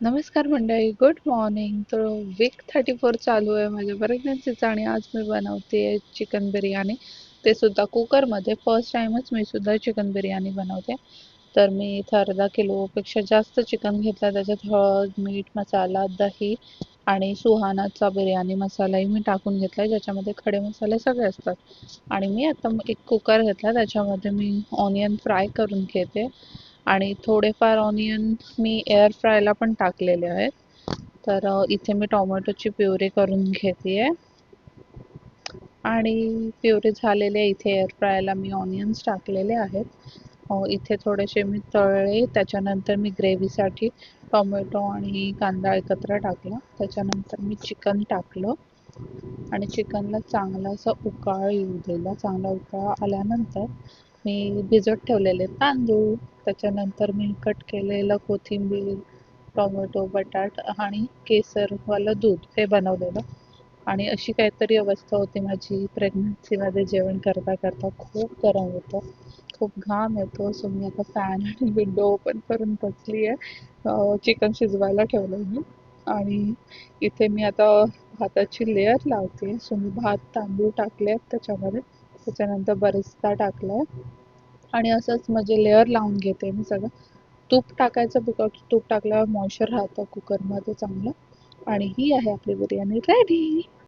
नमस्कार मंडळी, good morning. तर वीक 34 चालू आहे माझ्या प्रेग्नन्सीचा आणि आज मी बनवते चिकन बिर्याणी, ते सुद्धा कुकरमध्ये. फर्स्ट टाइमच मी सुद्धा चिकन बिर्याणी बनवते. तर मी इथं अर्धा किलोपेक्षा जास्त चिकन घेतला. त्याच्यात हळद, मीठ, मसाला, दही आणि सुहानाचा बिर्याणी मसालाही मी टाकून घेतला, ज्याच्यामध्ये खडे मसाले सगळे असतात. आणि मी आता एक कुकर घेतला, त्याच्यामध्ये मी ऑनियन फ्राय करून घेते आणि थोडेफार ऑनियन मी एअर फ्रायला पण टाकलेले आहेत. तर इथे मी टोमॅटोची प्युरी करून घेते आहे आणि प्युरी झालेले इथे एअर फ्रायला मी ऑनियन्स टाकलेले आहेत. इथे थोडेसे मी तळले, त्याच्यानंतर मी ग्रेव्हीसाठी टोमॅटो आणि कांदा एकत्र टाकला. त्याच्यानंतर मी चिकन टाकलं आणि चिकनला चांगला असा उकाळ येऊ दिला. चांगला उकाळ आल्यानंतर मी भिजत ठेवलेले तांदूळ, त्याच्यानंतर मी कट केलेलं कोथिंबीर, टोमॅटो, बटाट आणि केसरवालं दूध हे बनवलेलं. आणि अशी काहीतरी अवस्था होती माझी प्रेग्नन्सीमध्ये. जेवण करता करता खूप गरम होतं, खूप घाम येतो. सो मी आता फॅन आणि विंडो ओपन करून बसली आहे. चिकन शिजवायला ठेवलं मी आणि इथे मी आता भाताची लेयर लावते. सो मी भात, तांदूळ टाकले त्याच्यामध्ये, त्याच्यानंतर बरिस्ता टाकलाय आणि असंच म्हणजे लेअर लावून घेते मी सगळं. तूप टाकायचं, बिकॉज तूप टाकल्यावर मॉइश्चर राहतं कुकरमध्ये चांगलं. आणि ही आहे आपली बिर्याणी रेडी.